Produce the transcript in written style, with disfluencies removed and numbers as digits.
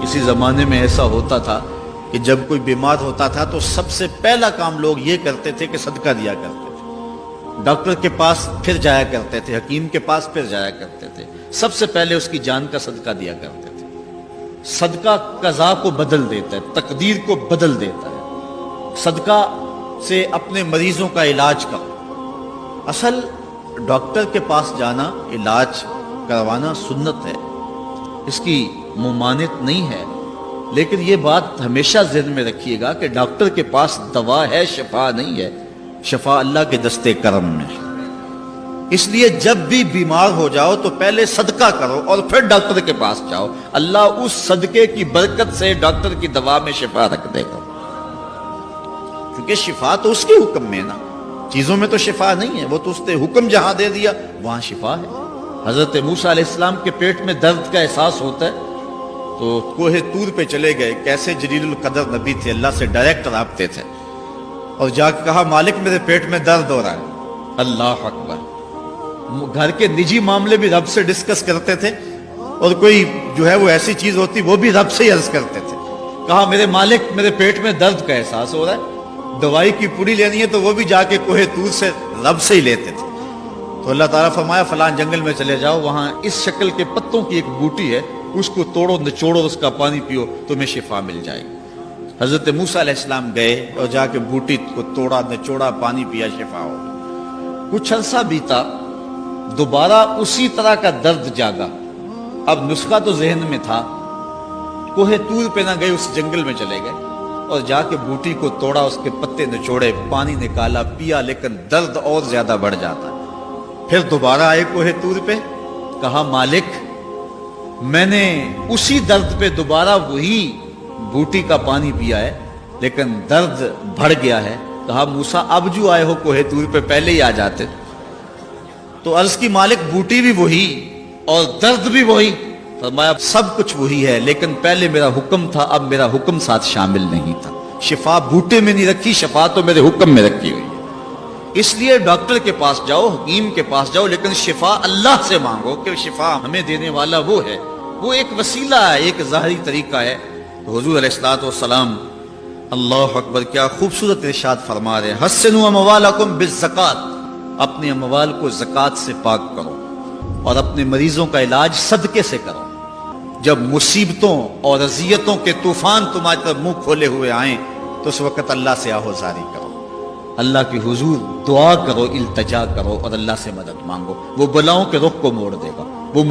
کسی زمانے میں ایسا ہوتا تھا کہ جب کوئی بیمار ہوتا تھا تو سب سے پہلا کام لوگ یہ کرتے تھے کہ صدقہ دیا کرتے تھے، ڈاکٹر کے پاس پھر جایا کرتے تھے، حکیم کے پاس پھر جایا کرتے تھے، سب سے پہلے اس کی جان کا صدقہ دیا کرتے تھے۔ صدقہ قضا کو بدل دیتا ہے، تقدیر کو بدل دیتا ہے۔ صدقہ سے اپنے مریضوں کا علاج کرو۔ اصل ڈاکٹر کے پاس جانا، علاج کروانا سنت ہے، اس کی ممانعت نہیں ہے، لیکن یہ بات ہمیشہ ذہن میں رکھیے گا کہ ڈاکٹر کے پاس دوا ہے، شفا نہیں ہے، شفا اللہ کے دستے کرم میں ہے۔ اس لیے جب بھی بیمار ہو جاؤ تو پہلے صدقہ کرو اور پھر ڈاکٹر کے پاس جاؤ، اللہ اس صدقے کی برکت سے ڈاکٹر کی دوا میں شفا رکھ دے گا، کیونکہ شفا تو اس کے حکم میں ہے نا، چیزوں میں تو شفا نہیں ہے، وہ تو اس نے حکم جہاں دے دیا وہاں شفا ہے۔ حضرت موسیٰ علیہ السلام کے پیٹ میں درد کا احساس ہوتا ہے تو کوہ طور پہ چلے گئے، کیسے جلیل القدر نبی تھے، اللہ سے ڈائریکٹ رابطے تھے، اور جا کے کہا مالک میرے پیٹ میں درد ہو رہا ہے۔ اللہ اکبر۔ گھر کے نجی معاملے بھی رب سے ڈسکس کرتے تھے، اور کوئی جو ہے وہ ایسی چیز ہوتی وہ بھی رب سے ہی عرض کرتے تھے۔ کہا میرے مالک میرے پیٹ میں درد کا احساس ہو رہا ہے، دوائی کی پوری لینی ہے تو وہ بھی جا کے کوہ طور سے رب سے ہی لیتے تھے۔ تو اللہ تعالیٰ فرمایا فلان جنگل میں چلے جاؤ، وہاں اس شکل کے پتوں کی ایک بوٹی ہے، اس کو توڑو نچوڑو، اس کا پانی پیو، تمہیں شفا مل جائے گی۔ حضرت موسیٰ علیہ السلام گئے اور جا کے بوٹی کو توڑا، نچوڑا، پانی پیا، شفا ہو گئی۔ کچھ عرصہ بیتا، دوبارہ اسی طرح کا درد جاگا۔ اب نسخہ تو ذہن میں تھا، کوہ طور پہ نہ گئے، اس جنگل میں چلے گئے اور جا کے بوٹی کو توڑا، اس کے پتے نچوڑے، پانی نکالا، پیا، لیکن درد اور زیادہ بڑھ جاتا۔ پھر دوبارہ آئے کوہ طور پہ، کہا مالک میں نے اسی درد پہ دوبارہ وہی بوٹی کا پانی پیا ہے، لیکن درد بڑھ گیا ہے۔ کہا موسیٰ اب جو آئے ہو کوہ طور پہ پہلے ہی آ جاتے۔ تو عرض کی مالک بوٹی بھی وہی اور درد بھی وہی۔ فرمایا سب کچھ وہی ہے، لیکن پہلے میرا حکم تھا، اب میرا حکم ساتھ شامل نہیں تھا۔ شفا بوٹے میں نہیں رکھی، شفا تو میرے حکم میں رکھی ہوئی ہے۔ اس لیے ڈاکٹر کے پاس جاؤ، حکیم کے پاس جاؤ، لیکن شفا اللہ سے مانگو، کہ شفا ہمیں دینے والا وہ ہے، وہ ایک وسیلہ ہے، ایک ظاہری طریقہ ہے۔ تو حضور علیہ الصلوۃ والسلام، اللہ اکبر، کیا خوبصورت ارشاد فرما رہے ہیں، حسنوا اموالکم بالزکات، اپنے اموال کو زکوٰۃ سے پاک کرو اور اپنے مریضوں کا علاج صدقے سے کرو۔ جب مصیبتوں اور اذیتوں کے طوفان تمہاری طرف منہ کھولے ہوئے آئیں تو اس وقت اللہ سے آہوازاری کرو، اللہ کی حضور دعا کرو، التجا کرو اور اللہ سے مدد مانگو، وہ بلاؤں کے رخ کو موڑ دے گا، وہ